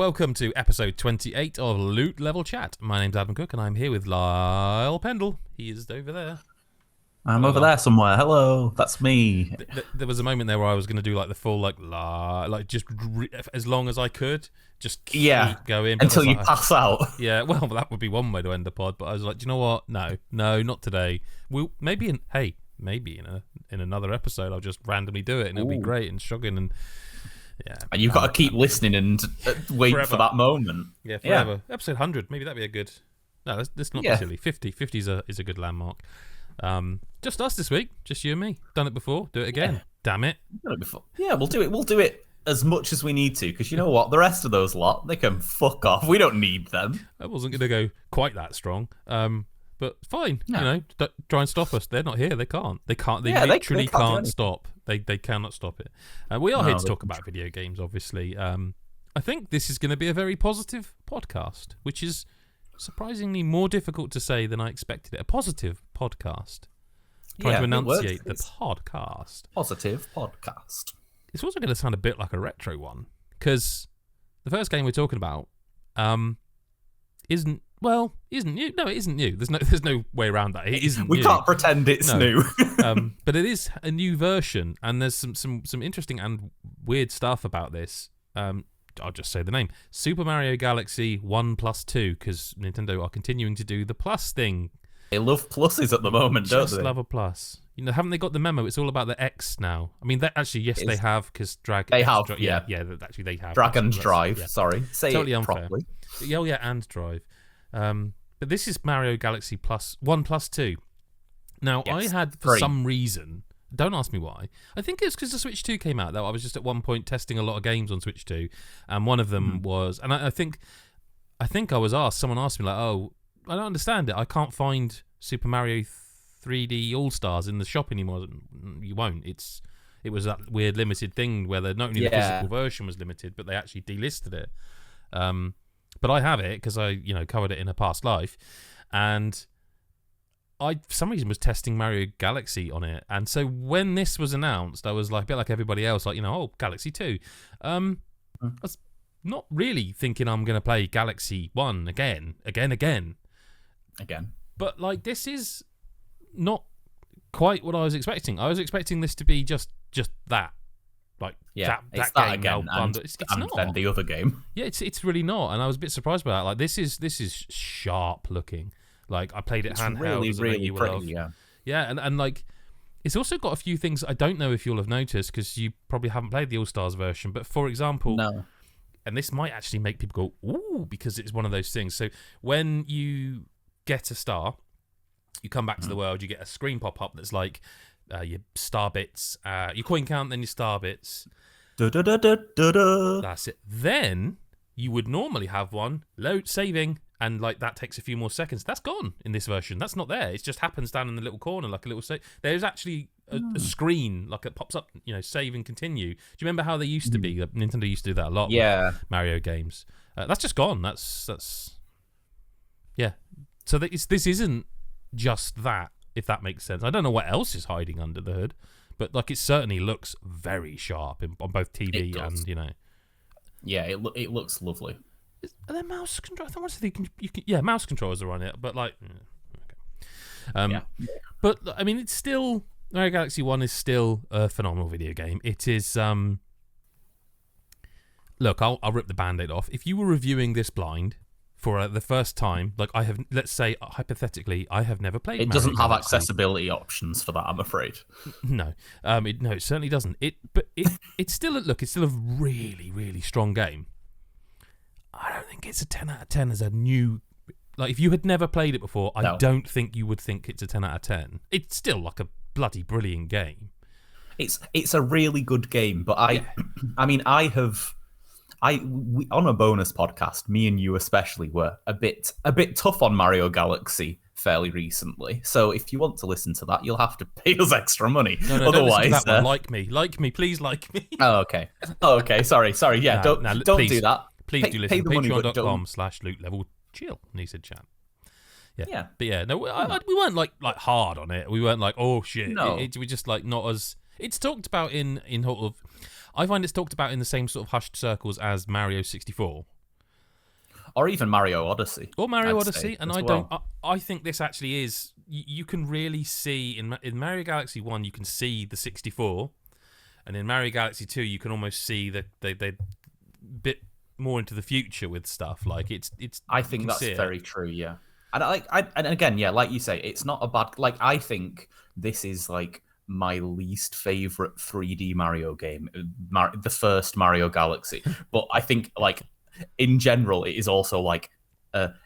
welcome to episode 28 of Loot Level Chat. My name's Adam Cook, and I'm here with Lyle Pendle. He is over there. I'm over there somewhere. Hello, that's me. There was a moment there where I was going to do like the full just as long as I could, just keep going until you pass out. Yeah, well, that would be one way to end the pod. But I was like, do you know what? No, not today. We'll maybe in another episode I'll just randomly do it, and it'll be great and shocking and. Yeah, and you've got to keep listening and wait forever. For that moment. Yeah, forever. Yeah. Episode 100, maybe that'd be a good. No, that's not silly. 50 is a good landmark. Just us this week, just you and me. Done it before, do it again. Yeah. Damn it. Done it before. Yeah, we'll do it. We'll do it as much as we need to, because you know what? The rest of those lot, they can fuck off. We don't need them. I wasn't going to go quite that strong. But fine, try and stop us. They're not here. They can't. They literally can't stop. They cannot stop it. We are here to talk about video games, obviously. I think this is going to be a very positive podcast, which is surprisingly more difficult to say than I expected it. A positive podcast. Trying to enunciate the podcast. Positive podcast. It's also going to sound a bit like a retro one, because the first game we're talking about isn't new. No, it isn't new. There's no way around that. It isn't. We can't pretend it's new. But it is a new version, and there's some interesting and weird stuff about this. I'll just say the name: Super Mario Galaxy 1+2, because Nintendo are continuing to do the plus thing. They love pluses at the moment, don't they? Just love a plus. Haven't they got the memo? It's all about the X now. I mean, they have, because Drag. They have, actually, they have. Drag and Drive. Yeah. Sorry, say totally it unfair. Properly. And Drive. But this is Mario Galaxy 1+2. Now, I had, for some reason, don't ask me why, I think it's because the Switch 2 came out, though. I was just at one point testing a lot of games on Switch 2, and one of them was, and I think I was asked, someone asked me, like, oh, I don't understand it. I can't find Super Mario 3D All-Stars in the shop anymore. You won't. It was that weird limited thing where not only the physical version was limited, but they actually delisted it. But I have it because I, covered it in a past life, and I, for some reason, was testing Mario Galaxy on it. And so when this was announced, I was like, a bit like everybody else, like, Galaxy 2. I was not really thinking I'm going to play Galaxy 1 again. But, like, this is not quite what I was expecting. I was expecting this to be just that. Like that game again, and not. Then the other game. Yeah, it's really not, and I was a bit surprised by that. Like this is sharp looking. Like I played it handheld, really pretty. Yeah, and like it's also got a few things I don't know if you'll have noticed because you probably haven't played the All Stars version. But for example, no. And this might actually make people go ooh because it's one of those things. So when you get a star, you come back to the world, you get a screen pop up that's like. Your star bits, your coin count, then your star bits. That's it. Then you would normally have one saving, and like that takes a few more seconds. That's gone in this version. That's not there. It just happens down in the little corner, like a little save. There's actually a screen, like it pops up, save and continue. Do you remember how they used to be? Nintendo used to do that a lot. Yeah. With Mario games. That's just gone. That's. Yeah. So this isn't just that. If that makes sense. I don't know what else is hiding under the hood, but like it certainly looks very sharp on both TV and Yeah, it looks lovely. Are there mouse controls? I want to think mouse controllers are on it, but like okay. But I mean, it's still Mario Galaxy 1 is still a phenomenal video game. It is. Look, I'll rip the Band-Aid off. If you were reviewing this blind. For the first time, like I have, let's say hypothetically, I have never played. It doesn't have accessibility options for that, I'm afraid. No, it certainly doesn't. It's still a really, really strong game. I don't think it's a 10 out of 10 as a new. Like if you had never played it before, I don't think you would think it's a 10 out of 10. It's still like a bloody brilliant game. It's a really good game, but I mean, we, on a bonus podcast, me and you especially were a bit tough on Mario Galaxy fairly recently. So if you want to listen to that, you'll have to pay us extra money. No, otherwise, like me, please like me. Oh, okay. Sorry. Yeah, don't do that. Please do listen. Patreon.com/lootlevelchill. And he said chat. Yeah. But yeah, no, we weren't like hard on it. We weren't like, oh shit. No. We just like not as. It's talked about in sort of. I find it's talked about in the same sort of hushed circles as Mario 64. or even Mario Odyssey. Or Mario Odyssey, and I think this actually is. You can really see in Mario Galaxy 1, you can see the 64, and in Mario Galaxy 2, you can almost see the bit more into the future with stuff. Like it's. I think that's very true. Yeah, and and again, yeah, like you say, it's not a bad. Like I think this is like my least favorite 3D Mario game, the first Mario Galaxy. But I think like in general, it is also like.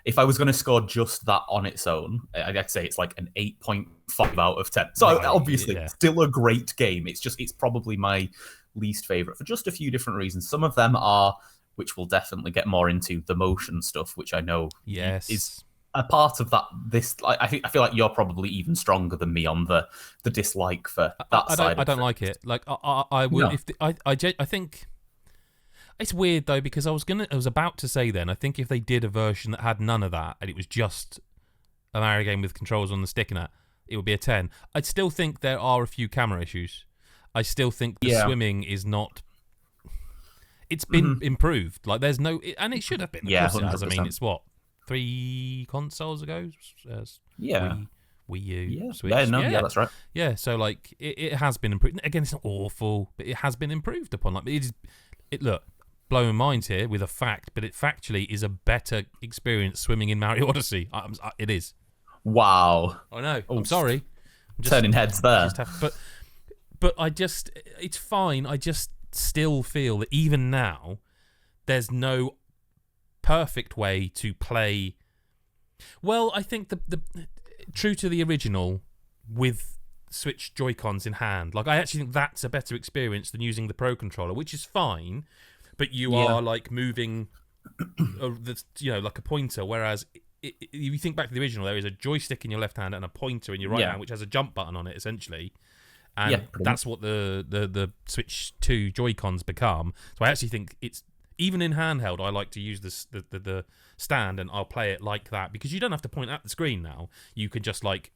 If I was going to score just that on its own, I'd say it's like an 8.5 out of 10. So obviously, still a great game. It's probably my least favorite for just a few different reasons. Some of them are, which we'll definitely get more into, the motion stuff, which I know is a part of that. I feel like you're probably even stronger than me on the dislike for that side. I don't like it. Like I would I think. It's weird though, because I was about to say then, I think if they did a version that had none of that and it was just a Mario game with controls on the stick and that, it would be a 10. I'd still think there are a few camera issues. I still think the swimming is not. It's been improved. Like there's no, and it should have been. Yeah, 100%. I mean, it's what 3 consoles ago. Wii U, Switch. Yeah, that's right. Yeah, so like it has been improved. Again, it's not awful, but it has been improved upon. Like look. Blowing minds here with a fact, but it factually is a better experience swimming in Mario Odyssey. It is. Wow. I know. I'm sorry. I'm just turning heads there. But it's fine. I just still feel that even now, there's no perfect way to play. Well, I think the true to the original with Switch Joy-Cons in hand. Like I actually think that's a better experience than using the Pro Controller, which is fine. But you are like moving, like a pointer. Whereas if you think back to the original, there is a joystick in your left hand and a pointer in your right hand, which has a jump button on it essentially. And that's what the Switch 2 Joy-Cons become. So I actually think it's even in handheld. I like to use the stand, and I'll play it like that because you don't have to point at the screen now. You can just like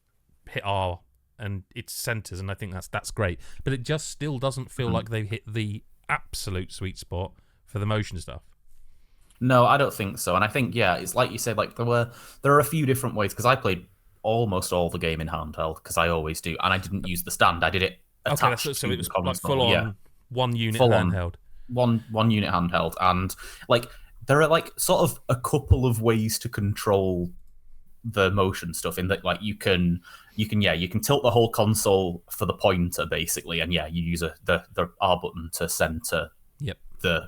hit R and it centers, and I think that's great. But it just still doesn't feel like they've hit the absolute sweet spot for the motion stuff. No, I don't think so. And I think, it's like you said, like there are a few different ways, because I played almost all the game in handheld, because I always do, and I didn't use the stand. I did it attached to so it was the like full on 1 unit full handheld. One unit handheld. And like there are like sort of a couple of ways to control the motion stuff, in that like you can tilt the whole console for the pointer basically, and you use the R button to center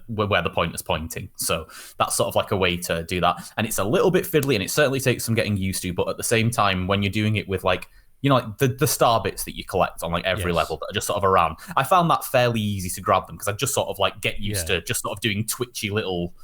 where the pointer's pointing. So that's sort of like a way to do that, and it's a little bit fiddly, and it certainly takes some getting used to. But at the same time, when you're doing it with like like the star bits that you collect on like every level that are just sort of around, I found that fairly easy to grab them, because I just sort of like get used to just sort of doing twitchy little.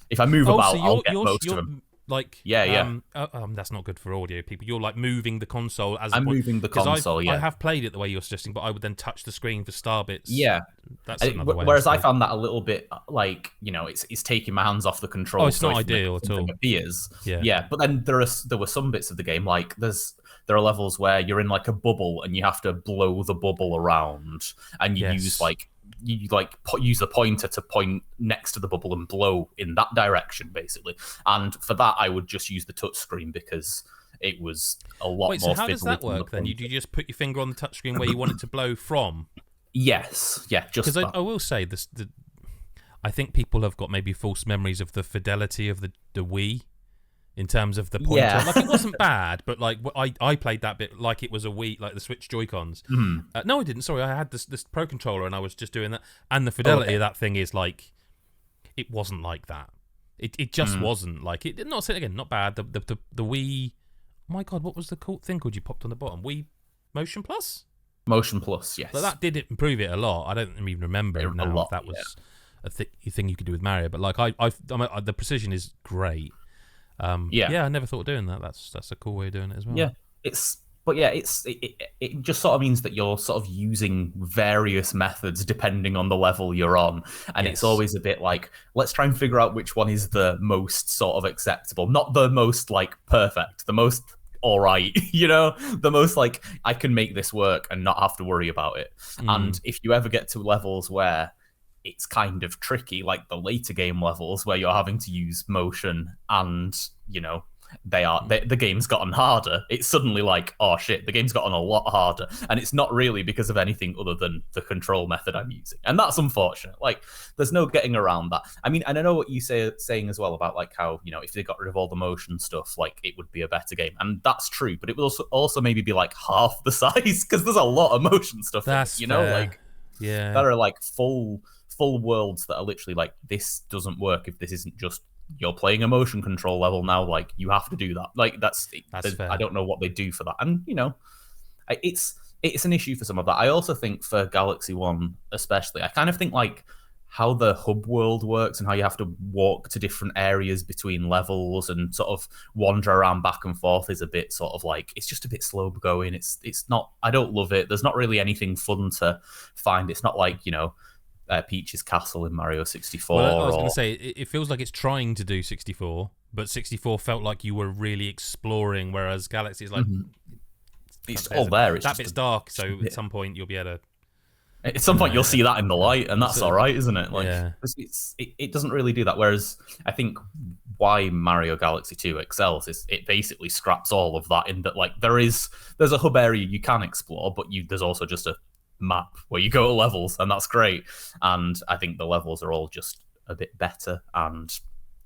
If I move about, so I'll get most of them. Like that's not good for audio people. You're like moving the console as I'm moving the console. I have played it the way you're suggesting, but I would then touch the screen for star bits. Yeah, that's another way. Whereas I found that a little bit like it's taking my hands off the controls. Oh, it's not ideal at all. Appears. Yeah. But then there were some bits of the game, like there are levels where you're in like a bubble and you have to blow the bubble around, and you use use the pointer to point next to the bubble and blow in that direction, basically. And for that, I would just use the touch screen, because it was a lot more. So how does that work then? You just put your finger on the touch screen where you want it to blow from? Yes, just because I will say this. I think people have got maybe false memories of the fidelity of the Wii. In terms of the pointer, like it wasn't bad, but like I played that bit like it was a Wii, like the Switch Joy-Cons. No, I didn't. Sorry, I had this Pro Controller and I was just doing that. And the fidelity of that thing is like, it wasn't like that. It just wasn't like it. Not again, not bad. The Wii. Oh my God, what was the cool thing called you popped on the bottom? Wii Motion Plus. Motion Plus, yes. But that did improve it a lot. I don't even remember now if that was a thing you could do with Mario. But like the precision is great. I never thought of doing that. That's a cool way of doing it as well. Yeah, it just sort of means that you're sort of using various methods depending on the level you're on, and it's always a bit like, let's try and figure out which one is the most sort of acceptable, not the most like perfect, the most all right, the most like I can make this work and not have to worry about it. And if you ever get to levels where it's kind of tricky, like the later game levels where you're having to use motion and, the game's gotten harder. It's suddenly like, oh shit, the game's gotten a lot harder. And it's not really because of anything other than the control method I'm using. And that's unfortunate. Like, there's no getting around that. I mean, and I know what you saying as well about like how, if they got rid of all the motion stuff, like it would be a better game. And that's true, but it would also maybe be like half the size because there's a lot of motion stuff. That's in it, fair. Like, yeah, that are like full worlds that are literally like, this doesn't work if this isn't just you're playing a motion control level now. Like, you have to do that. Like, that's fair. I don't know what they do for that. And it's an issue for some of that. I also think for Galaxy 1 especially, I kind of think like how the hub world works and how you have to walk to different areas between levels and sort of wander around back and forth is a bit sort of like, it's just a bit slow going. It's not, I don't love it. There's not really anything fun to find. It's not like, Peach's Castle in Mario 64. Well, I was going to say, it feels like it's trying to do 64, but 64 felt like you were really exploring, whereas Galaxy is like... It's all there. It's that bit's dark, so at some point you'll be able to... At some point you'll see that in the light, and that's all right, isn't it? Like, yeah. It doesn't really do that, whereas I think why Mario Galaxy 2 excels is it basically scraps all of that in that, like, there's a hub area you can explore, but there's also just a map where you go to levels, and that's great. And I think the levels are all just a bit better, and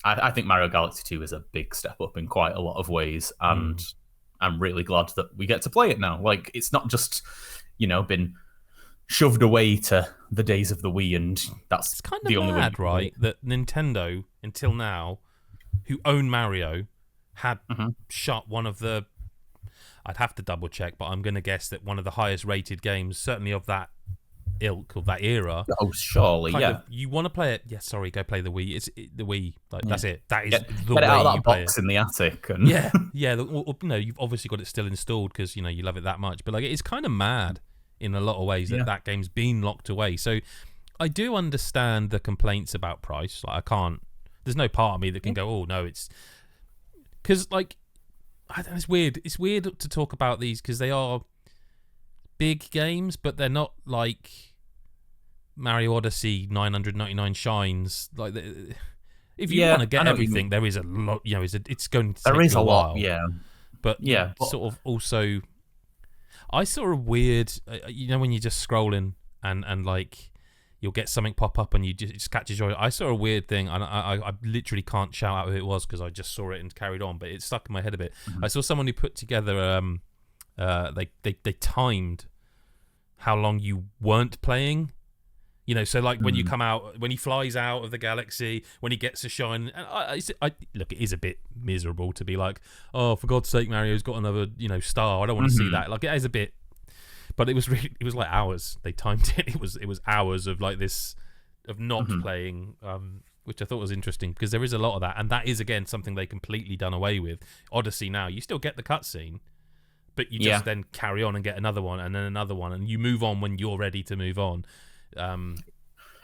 I think Mario Galaxy 2 is a big step up in quite a lot of ways, and I'm really glad that we get to play it now. Like, it's not just been shoved away to the days of the Wii, and that's it's kind the of only mad, way right? That Nintendo until now, who own Mario, had shut one of the... I'd have to double check, but I'm going to guess that one of the highest rated games, certainly of that ilk, of that era. Oh, surely, yeah. You want to play it? Yeah, sorry, go play the Wii. It's the Wii. Like, that's it. That is the get way it out of that you play box it. in the attic. And... Yeah. You've obviously got it still installed because you love it that much. But like, it's kind of mad in a lot of ways that game's been locked away. So I do understand the complaints about price. Like, I can't. There's no part of me that can go, oh no, it's because like. I don't know, it's weird. It's weird to talk about these because they are big games, but they're not like Mario Odyssey 999 shines. Like, if you want to get everything, there is a lot. It's going to take a while. Yeah. But sort of also, I saw a weird. When you're just scrolling and like you'll get something pop up and it just catches your eye. I saw a weird thing, and I literally can't shout out who it was because I just saw it and carried on, but it stuck in my head a bit. I saw someone who put together, they timed how long you weren't playing. So like when you come out, when he flies out of the galaxy, when he gets a shine, and I look, it is a bit miserable to be like, oh, for God's sake, Mario's got another, star. I don't want to see that. Like, it is a bit. But it was like hours. They timed it. It was hours of like this, of not playing, which I thought was interesting because there is a lot of that, and that is again something they completely done away with. Odyssey now, you still get the cutscene, but you just then carry on and get another one, and then another one, and you move on when you're ready to move on.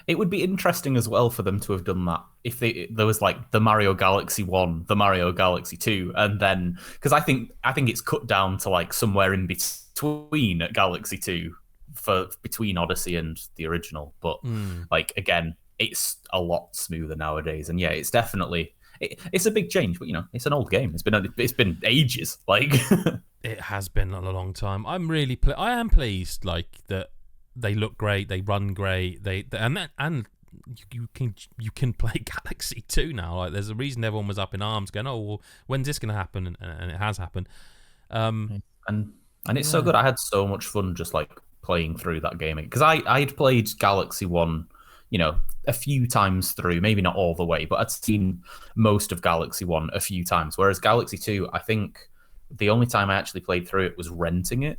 It would be interesting as well for them to have done that if there was like the Mario Galaxy 1, the Mario Galaxy 2, and then because I think it's cut down to like somewhere in between at Galaxy 2 between Odyssey and the original. But like, again, it's a lot smoother nowadays, and it's definitely it's a big change. But it's an old game. It's been ages. Like it has been a long time. I am pleased like that. They look great. They run great. And you can play Galaxy 2 now. Like, there's a reason everyone was up in arms, going, "Oh, well, when's this going to happen?" And it has happened. And it's so good. I had so much fun just like playing through that game because I'd played Galaxy 1, a few times through. Maybe not all the way, but I'd seen most of Galaxy 1 a few times. Whereas Galaxy 2, I think the only time I actually played through it was renting it.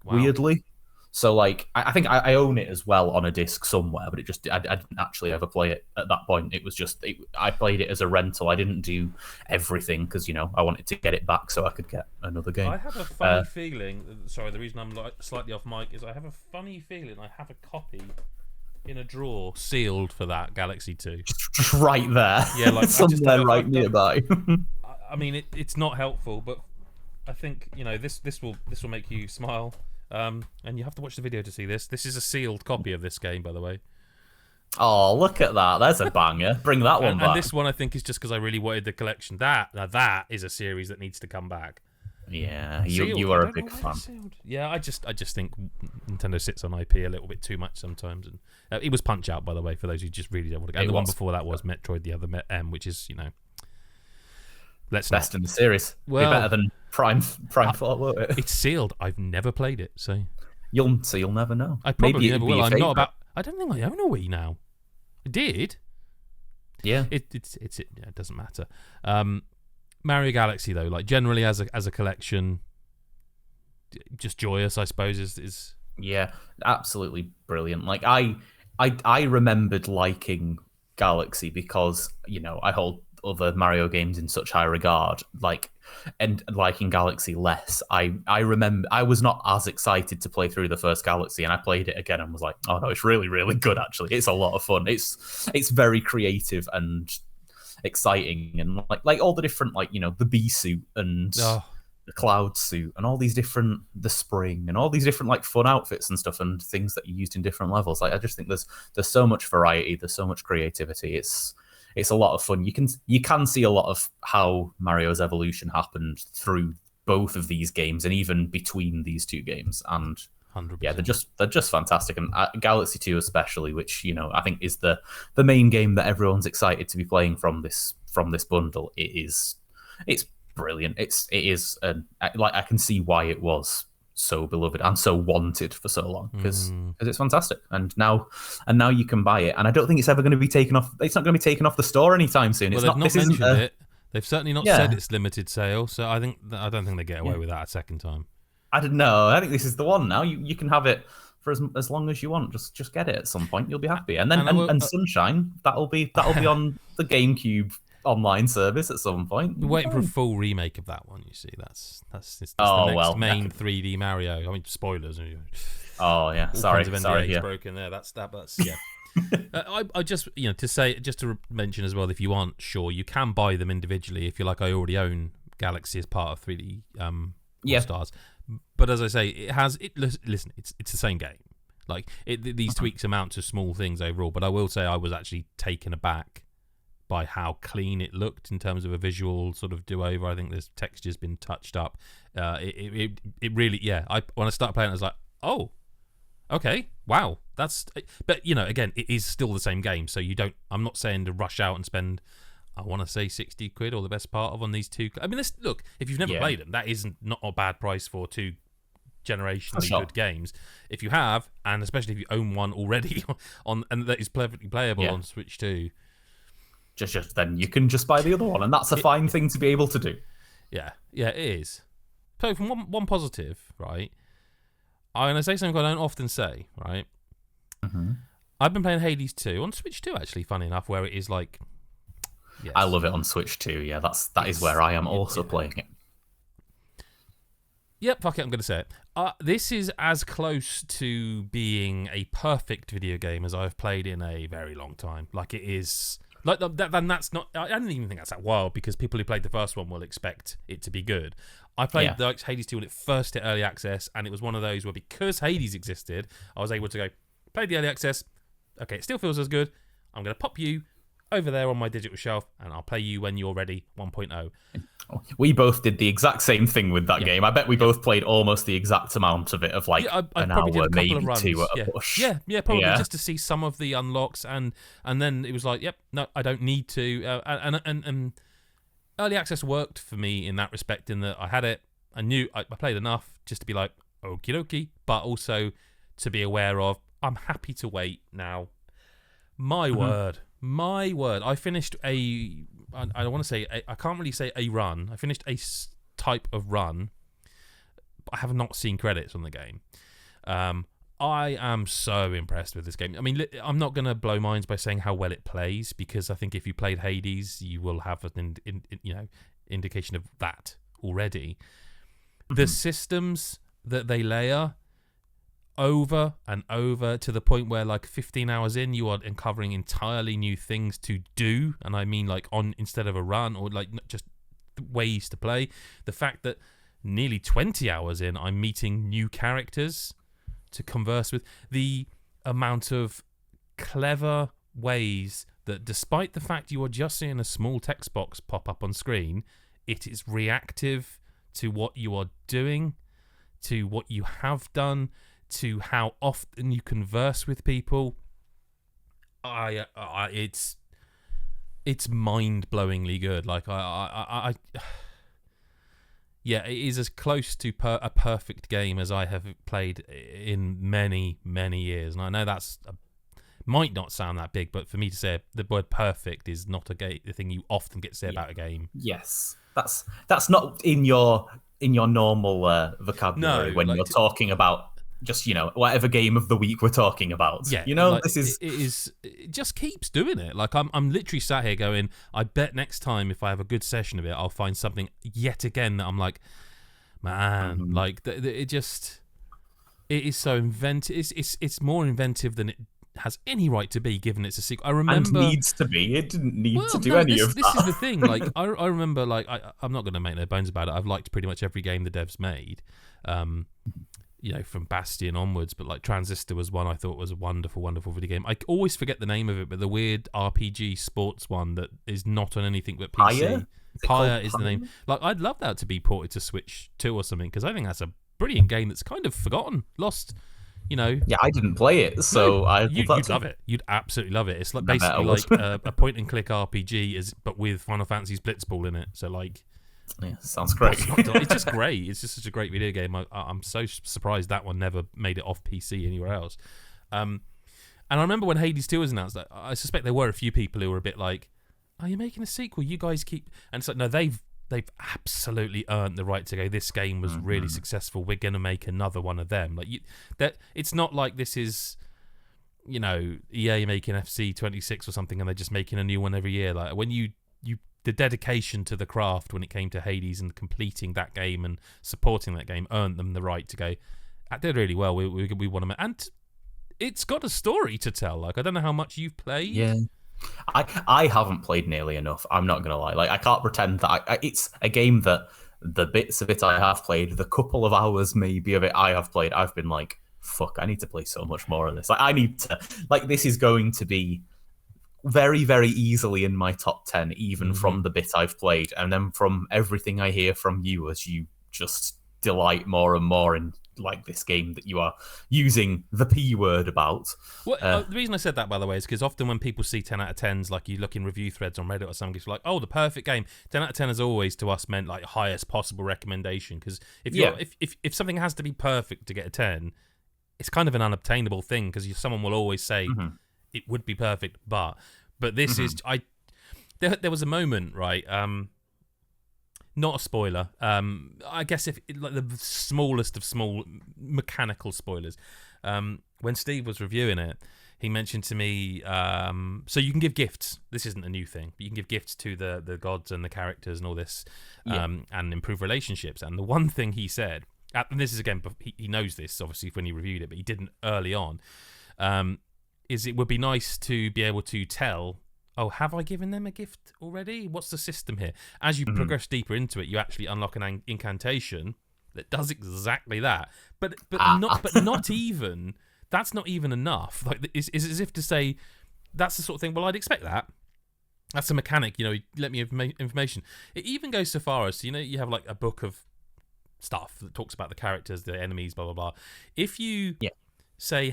Wow. Weirdly. So, like, I think I own it as well on a disc somewhere, but I didn't actually ever play it at that point. It was just, I played it as a rental. I didn't do everything because, I wanted to get it back so I could get another game. I have a funny feeling, sorry, the reason I'm slightly off mic is I have a funny feeling I have a copy in a drawer sealed for that Galaxy 2. Just right there. Yeah, like somewhere right nearby. I mean, it's not helpful, but I think, this will make you smile. And you have to watch the video to see this. This is a sealed copy of this game, by the way. Oh, look at that. There's a banger. Bring that one back. And this one I think is just because I really wanted the collection. That is a series that needs to come back. Yeah, you are a big fan. Yeah, I just think Nintendo sits on IP a little bit too much sometimes. And it was Punch Out, by the way, for those who just really don't want to go. And the one before that was Metroid: The Other M, which is best in the series. Well, be better than Prime 4, won't it? It's sealed. I've never played it, so you'll never know. I probably never will. I'm not about. I don't think I own a Wii now. I did. Yeah. It doesn't matter. Mario Galaxy though, like generally as a collection, just joyous, I suppose. Is yeah, absolutely brilliant. Like I remembered liking Galaxy because I hold other Mario games in such high regard, and liking Galaxy less. I remember I was not as excited to play through the first Galaxy, and I played it again and was like, oh no, it's really, really good actually. It's a lot of fun. It's very creative and exciting, and like all the different the bee suit and the cloud suit and all these different the spring and all these different fun outfits and stuff and things that you used in different levels. I just think there's so much variety, there's so much creativity. It's a lot of fun. You can see a lot of how Mario's evolution happened through both of these games and even between these two games. And 100%. Yeah, they're just fantastic. And Galaxy 2 especially, which I think is the main game that everyone's excited to be playing from this bundle. It's brilliant. It is I can see why it was so beloved and so wanted for so long because it's fantastic. And now you can buy it. And I don't think it's ever going to be taken off. It's not going to be taken off the store anytime soon. Well, they've not mentioned it. They've certainly not said it's limited sale. So I don't think they get away with that a second time. I don't know. I think this is the one now. You can have it for as long as you want. Just get it at some point. You'll be happy. And then and Sunshine, that'll be on the GameCube online service at some point. We're waiting for a full remake of that one. You see, that's the next main 3D Mario. I mean, spoilers. Oh yeah, sorry, yeah. Broken there. That's yeah. I just to mention as well, if you aren't sure, you can buy them individually. If you're like, I already own Galaxy as part of 3D Stars. But as I say, listen, it's the same game. Like these tweaks amount to small things overall. But I will say I was actually taken aback by how clean it looked in terms of a visual sort of do-over. I think this texture's been touched up. It really, when I started playing, I was like, oh, okay, wow, that's. But again, it is still the same game, so I'm not saying to rush out and spend, I want to say £60 or the best part of on these two. I mean, look, if you've never played them, that isn't not a bad price for two generationally good games. If you have, and especially if you own one already and that is perfectly playable on Switch 2. Just then you can just buy the other one, and that's a fine thing to be able to do. Yeah, it is. So from one positive, right? I'm going to say something I don't often say, right? Mm-hmm. I've been playing Hades 2 on Switch 2, actually, funny enough, where it is like... Yes. I love it on Switch 2, yeah. That is where I am also playing it. Yep, fuck it, I'm going to say it. This is as close to being a perfect video game as I've played in a very long time. Like, it is... Like then that's not. I don't even think that's that wild because people who played the first one will expect it to be good. I played Hades 2 when it first hit early access, and it was one of those where because Hades existed, I was able to go play the early access. Okay, it still feels as good. I'm going to pop you over there on my digital shelf, and I'll play you when you're ready. 1.0. We both did the exact same thing with that game. I bet we both played almost the exact amount of it, of like an hour, maybe two at a push. Yeah, probably just to see some of the unlocks, and then it was like, yep, no, I don't need to. And early access worked for me in that respect, in that I had it, I knew I played enough just to be like, okie dokie, but also to be aware of, I'm happy to wait now. My word. I finished I don't want to say, I can't really say a run. I finished a type of run, but I have not seen credits on the game. I am so impressed with this game. I mean, I'm not going to blow minds by saying how well it plays, because I think if you played Hades, you will have an indication of that already. The systems that they layer over and over to the point where, like, 15 hours in, you are uncovering entirely new things to do, and I mean like on instead of a run, or like just ways to play. The fact that nearly 20 hours in, I'm meeting new characters to converse with. The amount of clever ways that, despite the fact you are just seeing a small text box pop up on screen, it is reactive to what you are doing, to what you have done, to how often you converse with people. It's mind-blowingly good. Like yeah, it is as close to a perfect game as I have played in many, many years. And I know might not sound that big, but for me to say the word perfect is not the thing you often get to say about a game. Yes, that's not in your normal vocabulary when you're talking about just, whatever game of the week we're talking about. Yeah, this is... It just keeps doing it. Like, I'm literally sat here going, I bet next time if I have a good session of it, I'll find something yet again that I'm like, man, like, it is so inventive. It's more inventive than it has any right to be, given it's a sequel. I remember... And needs to be. It didn't need to do any of that. This is the thing. Like, I remember, like, I'm not going to make no bones about it. I've liked pretty much every game the devs made. From Bastion onwards, but like Transistor was one I thought was a wonderful, wonderful video game. I always forget the name of it, but the weird RPG sports one that is not on anything but PC. Pyre is the name. Like, I'd love that to be ported to Switch 2 or something, because I think that's a brilliant game that's kind of forgotten, lost. Yeah, I didn't play it, so you'd love it. You'd absolutely love it. It's like basically like a point-and-click RPG, but with Final Fantasy's Blitzball in it. So like. Yeah, sounds great. It's just great. It's just such a great video game. I'm so surprised that one never made it off PC anywhere else. And I remember when Hades 2 was announced, I suspect there were a few people who were a bit like, "Are you making a sequel? You guys keep..." And it's like, no, they've absolutely earned the right to go, this game was really successful, we're going to make another one of them. Like, it's not like this is, EA making FC 26 or something and they're just making a new one every year. Like, when the dedication to the craft when it came to Hades and completing that game and supporting that game earned them the right to go, that did really well, we want to make... And it's got a story to tell. Like, I don't know how much you've played. Yeah. I haven't played nearly enough, I'm not going to lie. Like, I can't pretend that it's a game that the bits of it I have played, the couple of hours maybe of it I have played, I've been like, fuck, I need to play so much more of this. Like, I need to... Like, this is going to be very, very easily in my top 10, even from the bit I've played, and then from everything I hear from you as you just delight more and more in like this game that you are using the P word about. Well, the reason I said that, by the way, is because often when people see 10 out of 10s, like you look in review threads on Reddit or something, it's like, oh, the perfect game. 10 out of 10 has always to us meant like highest possible recommendation, because if something has to be perfect to get a 10, it's kind of an unobtainable thing, because someone will always say it would be perfect, but this is... There was a moment, right? Not a spoiler. I guess if like the smallest of small mechanical spoilers. When Steve was reviewing it, he mentioned to me, so you can give gifts. This isn't a new thing, but you can give gifts to the gods and the characters and all this, and improve relationships. And the one thing he said, and this is again, he knows this obviously when he reviewed it, but he didn't early on, is it would be nice to be able to tell, oh, have I given them a gift already? What's the system here? As you progress deeper into it, you actually unlock an incantation that does exactly that. But not even... That's not even enough. Like, it's as if to say, that's the sort of thing, well, I'd expect that. That's a mechanic, let me have information. It even goes so far as, you have like a book of stuff that talks about the characters, the enemies, blah, blah, blah. If you... say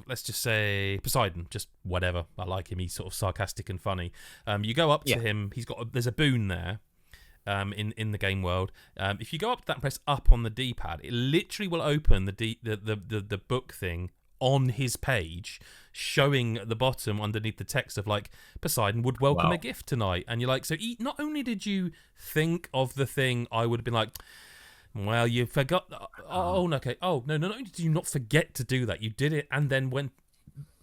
let's just say Poseidon, just whatever, I like him, he's sort of sarcastic and funny. You go up to him, there's a boon there in the game world. If you go up to that and press up on the D-pad, it literally will open the book thing on his page, showing at the bottom underneath the text of like, Poseidon would welcome a gift tonight. And you're like, so not only did you think of the thing, I would have been like, well, you forgot. Oh, okay. Oh, no. Not only did you not forget to do that, you did it and then went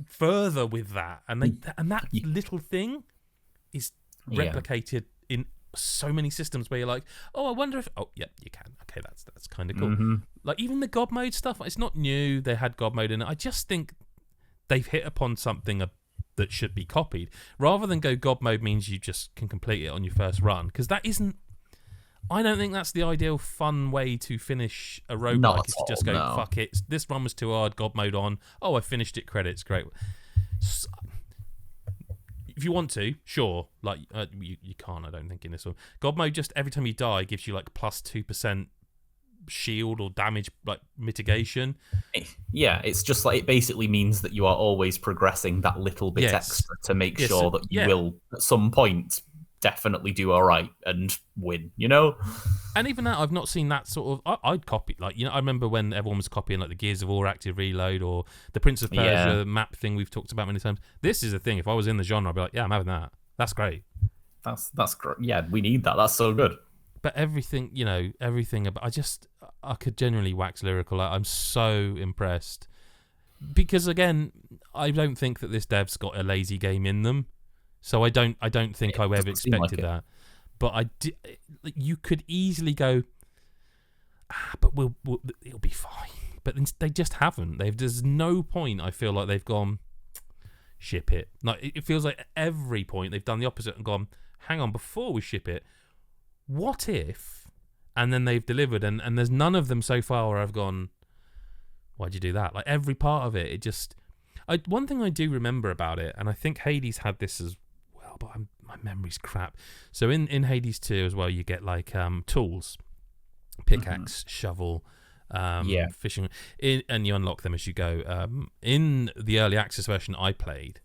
further with that. And that little thing is replicated in so many systems where you're like, oh, I wonder if... Oh, yeah, you can. Okay, that's kind of cool. Like, even the God mode stuff, it's not new. They had God mode in it. I just think they've hit upon something that should be copied. Rather than go God mode means you just can complete it on your first run, because that isn't... I don't think that's the ideal fun way to finish a roguelike, is to just go, fuck it, this run was too hard, God mode on, oh, I finished it, credits, great. if you want to, sure. Like you can't, I don't think, in this one. God mode, just every time you die gives you like plus 2% shield or damage like mitigation. Yeah, it's just like it basically means that you are always progressing that little bit extra to make sure that you will at some point definitely do all right and win, you know? And even that, I've not seen that sort of... I'd copy... Like, you know, I remember when everyone was copying like the Gears of War Active Reload or the Prince of Persia map thing we've talked about many times. This is the thing. If I was in the genre, I'd be like, yeah, I'm having that. That's great. That's great. Yeah, we need that. That's so good. But everything, you know, everything about... I could genuinely wax lyrical. I'm so impressed. Because, again, I don't think that this dev's got a lazy game in them. So I don't think I ever expected that. But you could easily go, but it'll be fine. But they just haven't. There's no point I feel like they've gone, ship it. Like it feels like at every point they've done the opposite and gone, hang on, before we ship it, what if? And then they've delivered, and there's none of them so far where I've gone, why'd you do that? Like every part of it, one thing I do remember about it, and I think Hades had this as well, but my memory's crap. So in Hades 2 as well, you get like tools, pickaxe, shovel, fishing, and you unlock them as you go. In the early access version I played,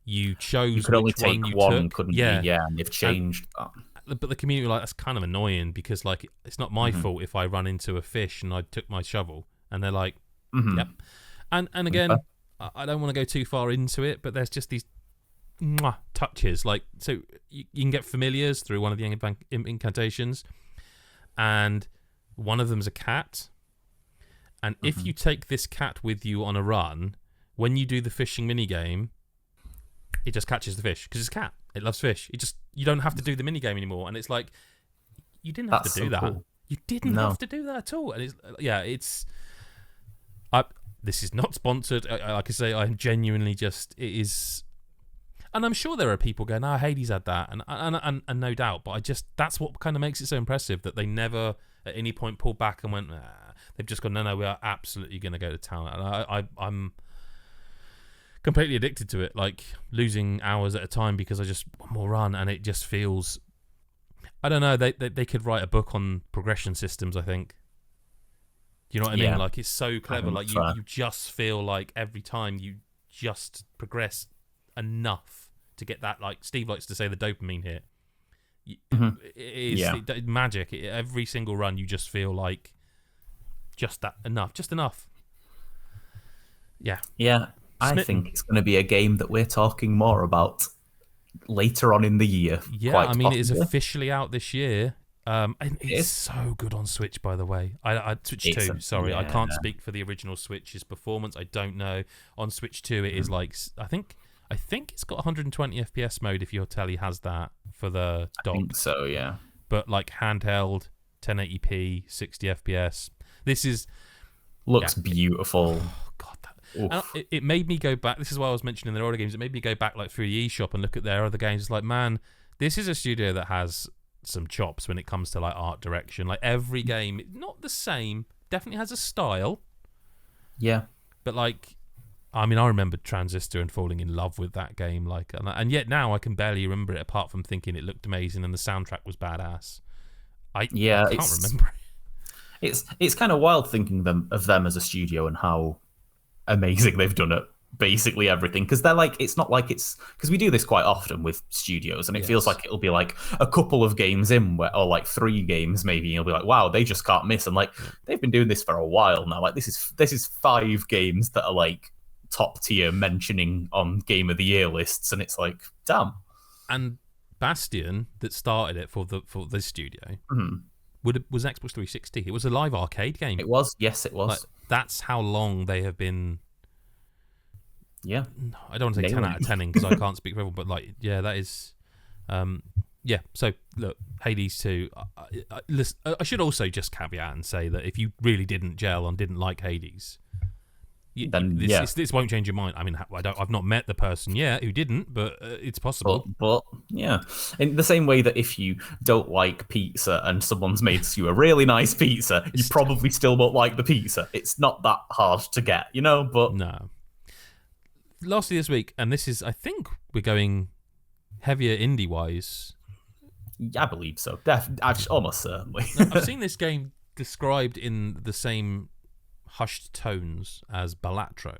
you chose. You could only take one, couldn't you? Yeah, and they've changed that. But the community were like, that's kind of annoying because like it's not my fault if I run into a fish and I took my shovel, and they're like, yep. And again, I don't want to go too far into it, but there's just these touches. Like, so you can get familiars through one of the incantations, and one of them's a cat. And if you take this cat with you on a run, when you do the fishing minigame, it just catches the fish because it's a cat. It loves fish. You don't have to do the minigame anymore. And it's like, you didn't have to do that. Cool. You didn't have to do that at all. And this is not sponsored. Like I say, I'm genuinely it is. And I'm sure there are people going, Hades had that. And no doubt. But that's what kind of makes it so impressive that they never at any point pulled back and went, they've just gone, no, we are absolutely going to go to town. And I'm completely addicted to it, like losing hours at a time because I just one more run, and it just feels, I don't know, they could write a book on progression systems, I think. You know what I mean? Like it's so clever. Like you just feel like every time you just progress enough to get that, like Steve likes to say, the dopamine hit. It is magic. Every single run you just feel like just enough. Yeah. I think it's going to be a game that we're talking more about later on in the year. Yeah, I mean, it is officially out this year. And it's so good on Switch, by the way. Switch 2, sorry. I can't speak for the original Switch's performance. I don't know. On Switch 2, it is like, I think it's got 120 FPS mode if your telly has that for the dock. I think so, yeah. But like handheld, 1080p, 60 FPS. This looks beautiful. Oh, God, it made me go back. This is why I was mentioning their older games. It made me go back like through the eShop and look at their other games. It's like, man, this is a studio that has some chops when it comes to like art direction. Like every game, not the same, definitely has a style. Yeah. But like, I mean, I remember Transistor and falling in love with that game. Like, and yet now I can barely remember it apart from thinking it looked amazing and the soundtrack was badass. I can't remember it. It's kind of wild thinking of them as a studio and how amazing they've done it. Basically everything, because they're like, it's not like it's, because we do this quite often with studios, and it feels like it'll be like a couple of games in where, or like 3 games maybe, and you'll be like, wow, they just can't miss. And like they've been doing this for a while now. Like this is 5 games that are like top tier mentioning on Game of the Year lists, and it's like, damn. And Bastion, that started it for this studio, was Xbox 360. It was a live arcade game. It was, yes, it was. Like, that's how long they have been. Yeah, I don't want to say 10 out of 10 because I can't speak for everyone, but like, yeah, that is, So look, Hades 2. I should also just caveat and say that if you really didn't gel and didn't like Hades, then this won't change your mind. I mean, I've not met the person yet who didn't, but it's possible. But yeah, in the same way that if you don't like pizza and someone's made you a really nice pizza, you probably still won't like the pizza. It's not that hard to get, you know. But no. Lastly this week, and this is, I think we're going heavier indie-wise. I believe so. Almost certainly. I've seen this game described in the same hushed tones as Balatro.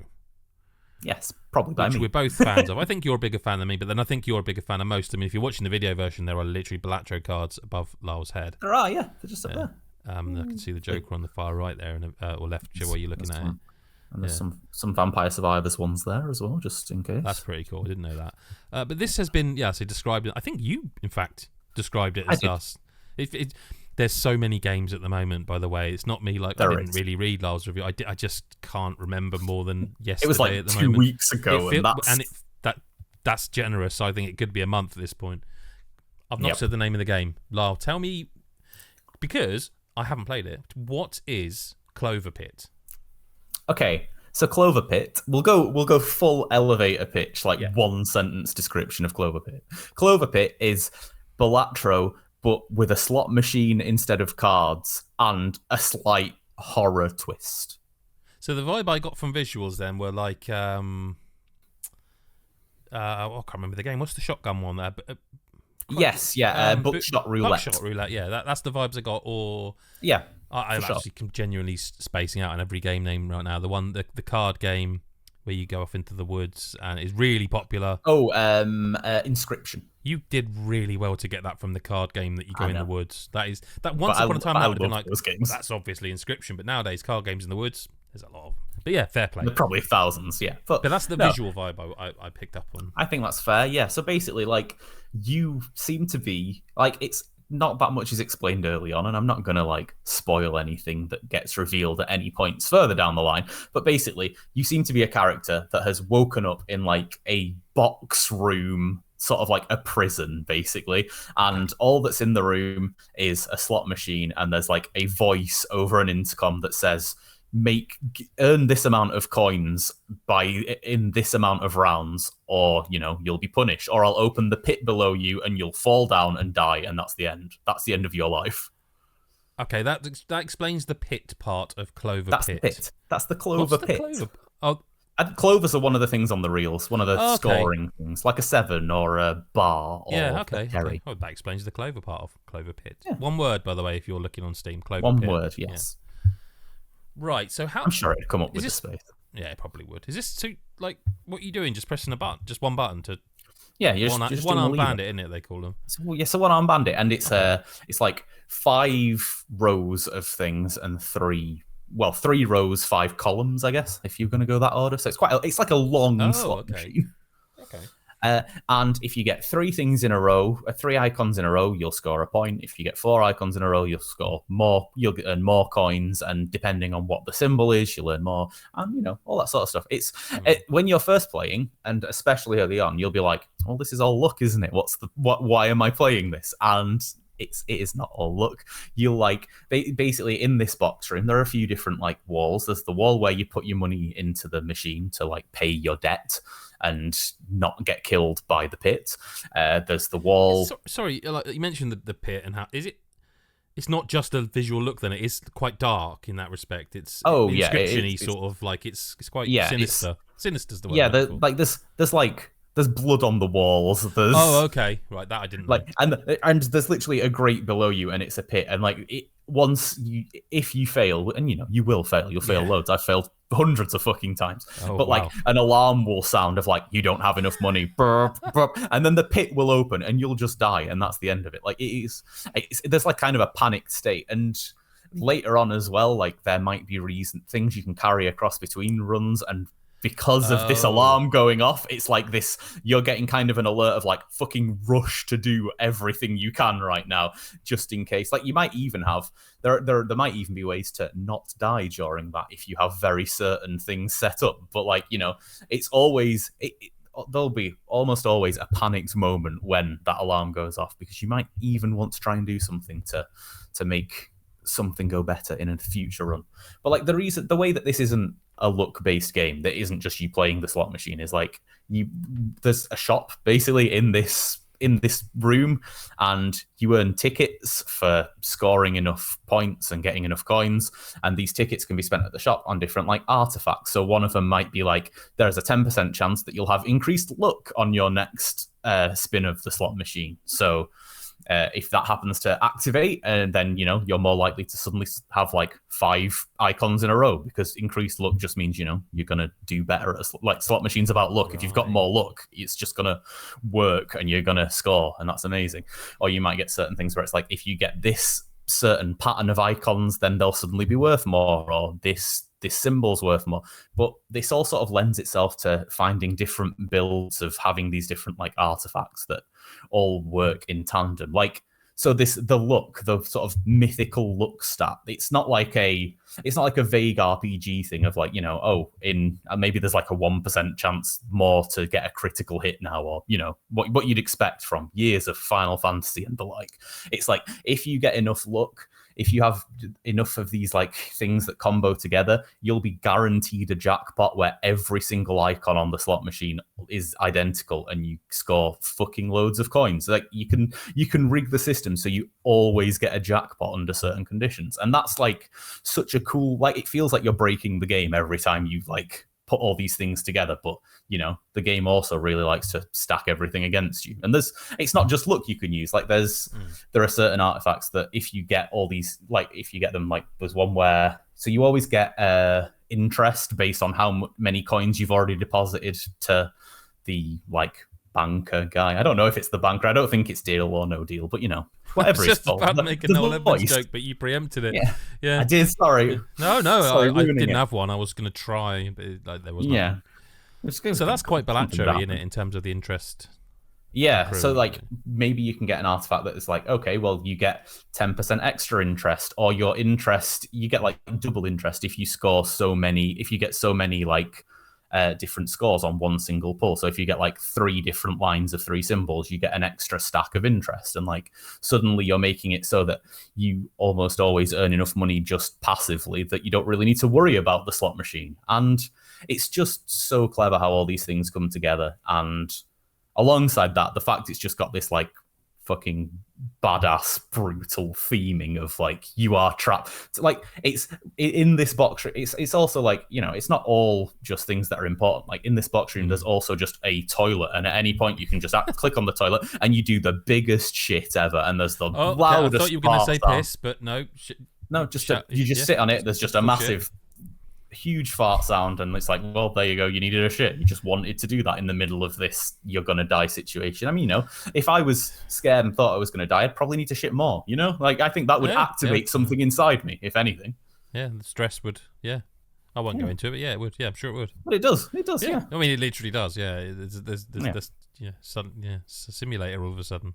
Yes, probably by which me. we're both fans of. I think you're a bigger fan than me, but then I think you're a bigger fan of most. I mean, if you're watching the video version, there are literally Balatro cards above Lyle's head. There are, yeah. They're just up there. I can see the Joker on the far right there, or left, whichever way you're looking at it. And there's some Vampire Survivors ones there as well, just in case. That's pretty cool. I didn't know that. But this has been, described. I think you, in fact, described it as us. There's so many games at the moment, by the way. It's not me, I didn't really read Lyle's review. I just can't remember more than yesterday. It was like at the 2 moment. weeks ago. That's generous. I think it could be a month at this point. I've not said the name of the game. Lyle, tell me, because I haven't played it, what is CloverPit? Okay, so CloverPit, we'll go full elevator pitch, one sentence description of CloverPit. CloverPit is Balatro, but with a slot machine instead of cards and a slight horror twist. So the vibe I got from visuals then were like, I can't remember the game. What's the shotgun one there? Buckshot Roulette. Buckshot Roulette, yeah. That's the vibes I got. Or I'm actually genuinely spacing out on every game name right now. The card game where you go off into the woods and it's really popular. Inscription. You did really well to get that from the card game that you go in the woods. That once upon a time I would have been like, that's obviously Inscription, but nowadays card games in the woods, there's a lot of them. But yeah, fair play. There are probably thousands, yeah. But that's the visual vibe I picked up on. I think that's fair, yeah. So basically, you seem to be, it's not that much is explained early on, and I'm not going to, spoil anything that gets revealed at any points further down the line. But basically, you seem to be a character that has woken up in, a box room, sort of like a prison, basically. And all that's in the room is a slot machine, and there's, a voice over an intercom that says, earn this amount of coins in this amount of rounds, or you'll be punished, or I'll open the pit below you and you'll fall down and die, and that's the end. That's the end of your life. Okay, that explains the pit part of CloverPit. That's the pit. That's the Clover Pit. Clovers are one of the things on the reels, one of the scoring things, like a 7 or a bar or a cherry. Oh, that explains the Clover part of CloverPit. Yeah. One word, by the way, if you're looking on Steam. CloverPit. One word, yes. Yeah. Right, so how... I'm sure it'd come up with this space. Yeah, it probably would. Is this what are you doing? Just pressing a button? Just one button to... Yeah, you're just one-arm bandit, isn't it, they call them? So one-arm bandit, and it's 5 rows of things and 3 rows, 5 columns, I guess, if you're going to go that order. So it's like a long slot machine. Okay. And if you get 3 things in a row, 3 icons in a row, you'll score a point. If you get 4 icons in a row, you'll score more. You'll earn more coins, and depending on what the symbol is, you'll earn more, and all that sort of stuff. When you're first playing, and especially early on, you'll be like, "Well, this is all luck, isn't it? Why am I playing this?" And it is not all luck. You'll basically in this box room, there are a few different walls. There's the wall where you put your money into the machine to pay your debt and not get killed by the pit. There's the wall. Sorry, you mentioned the pit, and how is it? It's not just a visual look. Then it is quite dark in that respect. It's inscription-y sort of it's quite sinister. Sinister's the word. Yeah, there's blood on the walls. There's, okay, right. That I didn't know. And there's literally a grate below you, and it's a pit. And if you fail, and you will fail. You'll fail loads. I've failed hundreds of fucking times. But an alarm will sound of you don't have enough money, burp, burp, and then the pit will open, and you'll just die, and that's the end of it. There's kind of a panicked state, and later on as well, there might be things you can carry across between runs, and because of this alarm going off, it's this, you're getting kind of an alert of fucking rush to do everything you can right now, just in case. You might even have, there might even be ways to not die during that if you have very certain things set up. But it's always, there'll be almost always a panicked moment when that alarm goes off, because you might even want to try and do something to make something go better in a future run. But the way that this isn't a luck-based game, that isn't just you playing the slot machine, is there's a shop basically in this in this room, and you earn tickets for scoring enough points and getting enough coins, and these tickets can be spent at the shop on different like artifacts. So one of them might be like, there's a 10% chance that you'll have increased luck on your next spin of the slot machine. So if that happens to activate, and then you're more likely to suddenly have like 5 icons in a row, because increased luck just means you're gonna do better at like slot machines about luck. Right. If you've got more luck, it's just gonna work and you're gonna score, and that's amazing. Or you might get certain things where it's like, if you get this certain pattern of icons, then they'll suddenly be worth more, or this symbol's worth more. But this all sort of lends itself to finding different builds of having these different like artifacts that all work in tandem. Like, so the sort of mythical luck stat, it's not like a vague RPG thing of like, maybe there's like a 1% chance more to get a critical hit now, or what you'd expect from years of Final Fantasy and the like. It's like, if you get enough luck, if you have enough of these like things that combo together, you'll be guaranteed a jackpot where every single icon on the slot machine is identical and you score fucking loads of coins. Like, you can rig the system so you always get a jackpot under certain conditions. And that's like such a cool, like, it feels like you're breaking the game every time you like put all these things together. But the game also really likes to stack everything against you, and it's not just luck you can use. Like, there are certain artifacts that if you get all these, like if you get them, like there's one where, so you always get interest based on how many coins you've already deposited to the like banker guy. I don't know if it's the banker. I don't think it's Deal or No Deal, but whatever. I was just about to make a Noel Edmonds joke, but you preempted it. Yeah. I did. Sorry. No, sorry, I didn't have one. I was going to try, but there was none. So that's quite Balatro, isn't it, in terms of the interest? Yeah, so like maybe you can get an artifact that is like, okay, well, you get 10% extra interest, or your interest, you get like double interest if you get so many like different scores on one single pull. So if you get like 3 different lines of 3 symbols, you get an extra stack of interest, and like suddenly you're making it so that you almost always earn enough money just passively that you don't really need to worry about the slot machine. And it's just so clever how all these things come together. And alongside that, the fact it's just got this like fucking badass brutal theming of like, you are trapped. Like, it's in this box, it's also like, it's not all just things that are important. Like, in this box room, there's also just a toilet, and at any point you can just click on the toilet and you do the biggest shit ever, and there's the loudest. I thought you were going to say piss, but no. No, just you just sit on it. There's just a massive huge fart sound, and it's like, well, there you go, you needed a shit. You just wanted to do that in the middle of this you're gonna die situation. I mean, if I was scared and thought I was gonna die, I'd probably need to shit more. Like, I think that would activate something inside me, if anything. Yeah, the stress would. Yeah, I won't go into it, but yeah, it would. Yeah, I'm sure it would. But it does. Yeah. I mean, it literally does. Yeah, there's a simulator all of a sudden.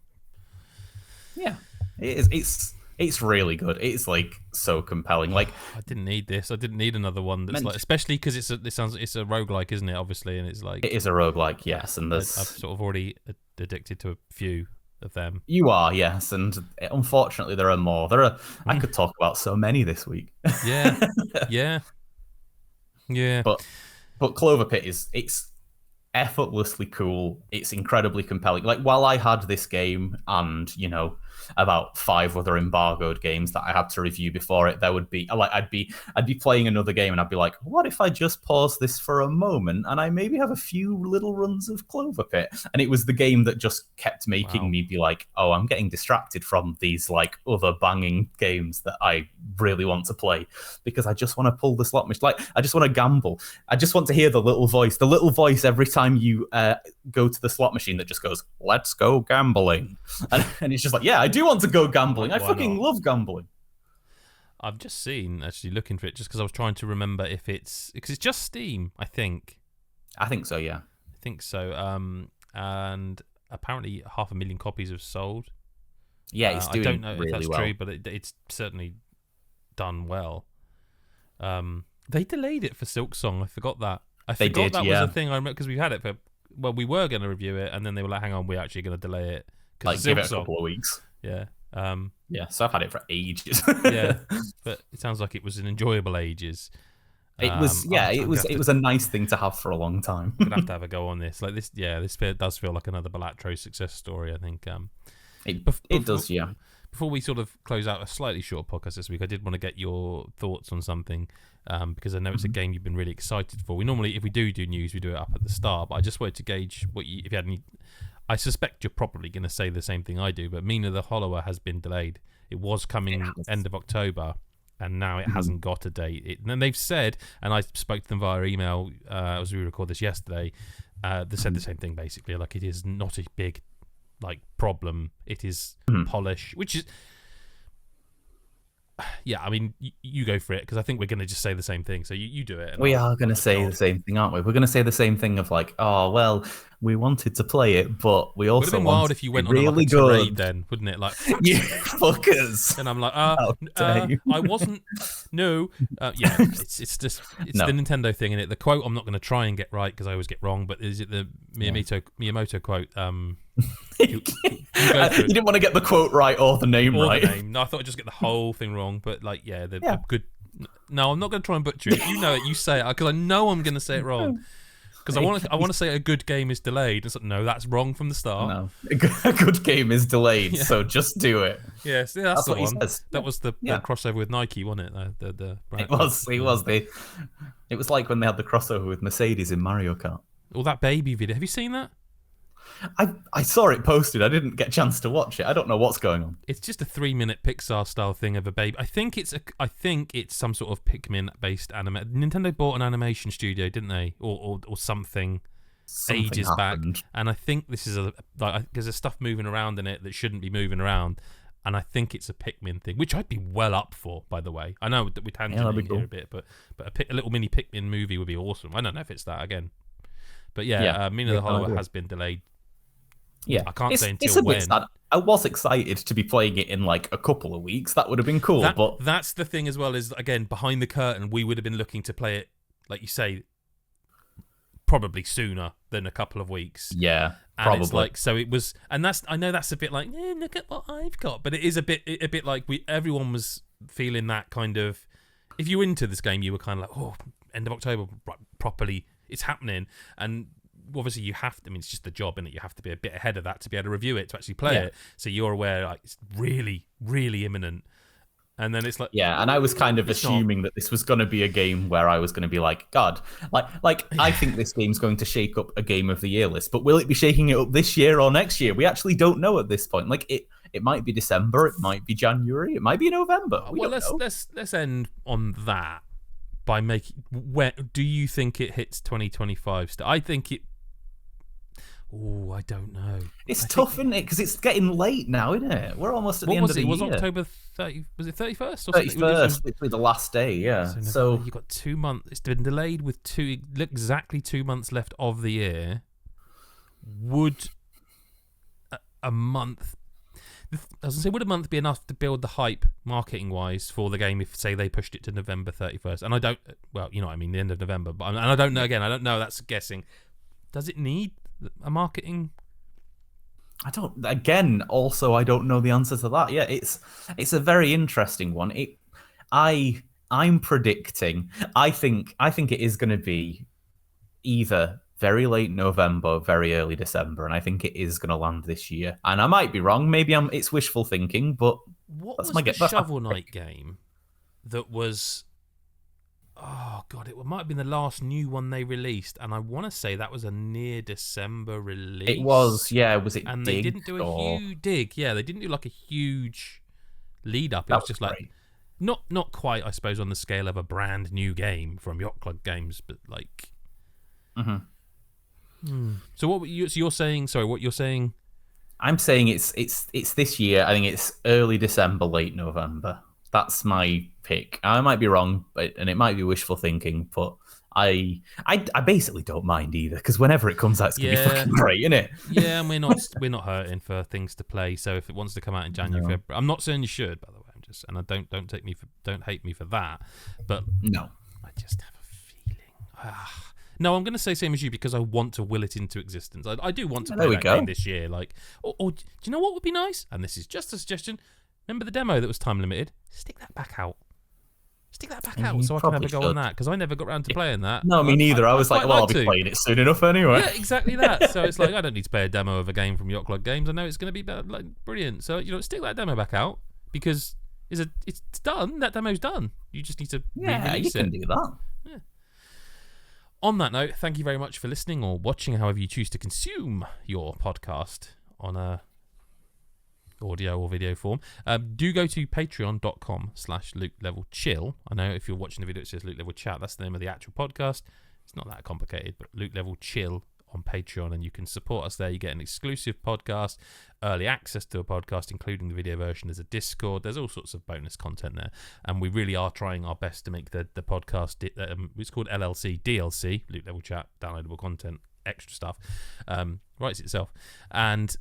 Yeah, it is. It's really good. It's like so compelling. Like, I didn't need this. I didn't need another one that's like, especially because it's a roguelike, isn't it? Obviously, and it's like, it is a roguelike, yes. And I've sort of already addicted to a few of them. You are, yes, and unfortunately there are more. I could talk about so many this week. Yeah. But CloverPit it's effortlessly cool. It's incredibly compelling. Like, while I had this game and about 5 other embargoed games that I had to review before it, there would be like, I'd be playing another game and I'd be like, what if I just pause this for a moment and I maybe have a few little runs of CloverPit? And it was the game that just kept making me be like, oh, I'm getting distracted from these like other banging games that I really want to play, because I just want to pull the slot machine. Like, I just want to gamble. I just want to hear the little voice every time you go to the slot machine that just goes, let's go gambling. And it's just like, yeah, I do want to go gambling. I fucking love gambling. I've just seen, actually looking for it, just because I was trying to remember because it's just Steam, I think. I think so, yeah. I think so. And apparently 500,000 copies have sold. Yeah, it's doing really well. I don't know if that's true, but it's certainly done well. They delayed it for Silksong. I forgot that. Was a thing I remember, because we had it we were going to review it, and then they were like, hang on, we're actually going to delay it. Like, give it a couple of weeks. Yeah. So I've had it for ages. Yeah, but it sounds like it was an enjoyable ages. It was it was a nice thing to have for a long time. I'm gonna have a go on this. Like this, this does feel like another Balatro success story. I think it does, yeah. Before we sort of close out a slightly short podcast this week, I did want to get your thoughts on something because I know it's a game you've been really excited for. We normally, if we do news, we do it up at the start, but I just wanted to gauge if you had any. I suspect you're probably going to say the same thing I do, but Mina the Hollower has been delayed. It was coming end of October, and now it hasn't got a date. And they've said, and I spoke to them via email as we record this yesterday, they said the same thing basically, like it is not a big problem. It is polish, which is I mean you go for it, because I think we're going to just say the same thing, so you do it. We are going to say the same thing, aren't we? We're going to say the same thing of like, oh well, we wanted to play it, but we also would have been wild if you went on really a tirade then, wouldn't it? Like, you fuckers. And I'm like, I wasn't. No, it's just the Nintendo thing, in it. The quote I'm not going to try and get right because I always get wrong, but is it the Miyamoto quote? You didn't want to get the quote right or the name right. No, I thought I'd just get the whole thing wrong, but the good. No, I'm not going to try and butcher it. You know it. You say it, because I know I'm going to say it wrong. Because I want to say a good game is delayed. It's like, no, that's wrong from the start. No, a good game is delayed, so just do it. Yes, that's the one. That was the crossover with Nike, wasn't it? It was. It was like when they had the crossover with Mercedes in Mario Kart. All that baby video. Have you seen that? I saw it posted. I didn't get a chance to watch it. I don't know what's going on. It's just a 3-minute Pixar style thing of a baby. I think it's some sort of Pikmin-based anime. Nintendo bought an animation studio, didn't they, or something ages happened back? And I think this is because there's stuff moving around in it that shouldn't be moving around. And I think it's a Pikmin thing, which I'd be well up for, by the way. I know that we tangent here a bit, but a little mini Pikmin movie would be awesome. I don't know if it's that again, but Mina the Hollower has been delayed. Yeah, I can't say until it's a when. Bit sad. I was excited to be playing it in like a couple of weeks. That would have been cool. But that's the thing as well, is again behind the curtain, we would have been looking to play it, like you say, probably sooner than a couple of weeks. Yeah, and probably. It's like, so it was, and I know that's a bit like, look at what I've got, but it is a bit like everyone was feeling that kind of. If you're into this game, you were kind of like, oh, end of October, right, properly, it's happening, and. Obviously, you have to. I mean, it's just the job, innit? You have to be a bit ahead of that to be able to review it, to actually play it. So you're aware, like, it's really, really imminent. And then it's like, and I was kind of assuming that this was going to be a game where I was going to be like, God, like I think this game's going to shake up a Game of the Year list, but will it be shaking it up this year or next year? We actually don't know at this point. Like, it might be December, it might be January, it might be November. Let's end on that by making. Where do you think it hits 2025? I think it. Oh, I don't know. It's tough, isn't it? Because it's getting late now, isn't it? We're almost at the end of the year. Was October 30? Was it 31st? 31st, literally the last day. Yeah. So you've got 2 months. It's been delayed with exactly 2 months left of the year. Would a month? I was going to say, would a month be enough to build the hype marketing wise for the game if, say, they pushed it to November 31st? And I don't. Well, you know what I mean, the end of November. But I don't know. Again, I don't know. That's guessing. Does it need a marketing? I don't. Again, also, I don't know the answer to that. Yeah, it's a very interesting one. I'm predicting. I think it is going to be either very late November, very early December, and I think it is going to land this year. And I might be wrong. Maybe it's wishful thinking, but that's my guess. What was the Shovel Knight game that was? Oh god, it might have been the last new one they released, and I want to say that was a near December release. It was, yeah. Was it? And Dig, they didn't do a huge dig. Yeah, they didn't do like a huge lead up. It was just like not quite, I suppose, on the scale of a brand new game from Yacht Club Games, but like. So what you're saying? Sorry, what you're saying? I'm saying it's this year. I think it's early December, late November. That's my pick. I might be wrong, and it might be wishful thinking, but I basically don't mind either, because whenever it comes out, it's gonna be fucking great, isn't it? Yeah, and we're not hurting for things to play. So if it wants to come out in January, February, I'm not saying you should, by the way. And I don't hate me for that, but no, I just have a feeling. No, I'm going to say same as you, because I want to will it into existence. I do want to play that game this year. Like, or do you know what would be nice? And this is just a suggestion. Remember the demo that was time limited? Stick that back out. Stick that back out so I can have a go on that, because I never got around to playing that. No, me neither. I was like, well, I'll be playing it soon enough anyway. Yeah, exactly that. So it's like, I don't need to play a demo of a game from Yacht Club Games. I know it's going to be brilliant. So, stick that demo back out, because it's done. That demo's done. You just need to re-release you can do that. Yeah. On that note, thank you very much for listening or watching, however you choose to consume your podcast on a audio or video form. Do go to patreon.com/LukeLevelChill. I know if you're watching the video it says Luke Level Chat. That's the name of the actual podcast. It's not that complicated, but Luke Level Chill on Patreon, and you can support us there. You get an exclusive podcast, early access to a podcast, including the video version. There's a Discord. There's all sorts of bonus content there, and we really are trying our best to make the podcast. It's called LLC DLC, Luke Level Chat, downloadable content, extra stuff. Writes itself, and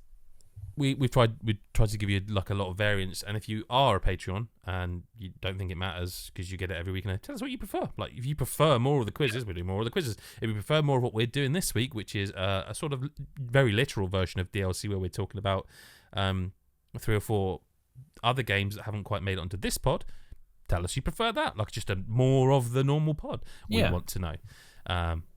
we tried to give you like a lot of variance. And if you are a Patreon and you don't think it matters because you get it every week, tell us what you prefer. Like, if you prefer more of the quizzes, we'll do more of the quizzes. If you prefer more of what we're doing this week, which is a sort of very literal version of DLC where we're talking about 3 or 4 other games that haven't quite made it onto this pod, tell us you prefer that. Like, just a more of the normal pod. We want to know.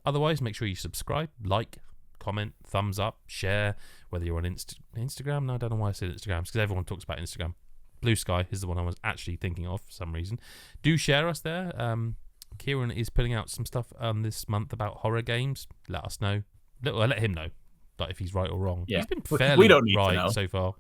Otherwise, make sure you subscribe, like, comment, thumbs up, share, whether you're on Instagram. No, I don't know why I said Instagram, because everyone talks about Instagram. Blue Sky is the one I was actually thinking of for some reason. Do share us there. Kieran is putting out some stuff this month about horror games. Let us know. Let him know, like, if he's right or wrong. Yeah. He's been fairly right so far.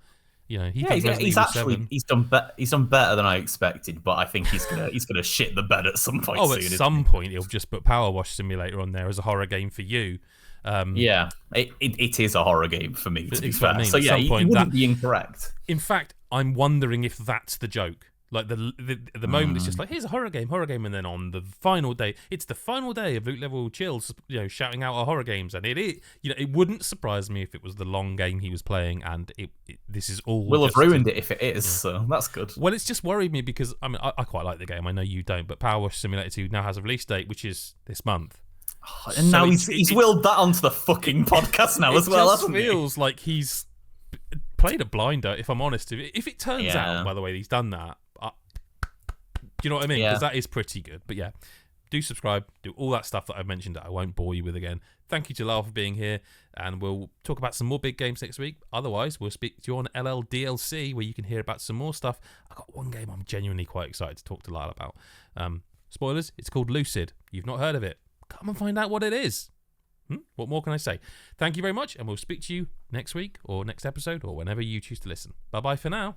He's done better than I expected, but I think he's gonna shit the bed at some point. At some point he'll just put Power Wash Simulator on there as a horror game for you. It is a horror game for me, to be fair. I mean. So yeah, you wouldn't be incorrect. In fact, I'm wondering if that's the joke. Like, the moment it's just like, here's a horror game, and then on the final day, it's the final day of Luke Level Chills, shouting out our horror games, and it wouldn't surprise me if it was the long game he was playing, and this is all. We'll have ruined it if it is, so that's good. Well, it's just worried me because I quite like the game. I know you don't, but Power Wash Simulator 2 now has a release date, which is this month. And so now he's willed that onto the fucking podcast now as well, hasn't he? It feels like he's played a blinder, if I'm honest. If it turns out, by the way, he's done that, do you know what I mean? Because that is pretty good. But yeah, do subscribe, do all that stuff that I've mentioned that I won't bore you with again. Thank you to Lyle for being here, and we'll talk about some more big games next week. Otherwise, we'll speak to you on LLDLC, where you can hear about some more stuff. I've got one game I'm genuinely quite excited to talk to Lyle about. Spoilers, it's called Lucid. You've not heard of it. Come and find out what it is. What more can I say? Thank you very much, and we'll speak to you next week or next episode or whenever you choose to listen. Bye-bye for now.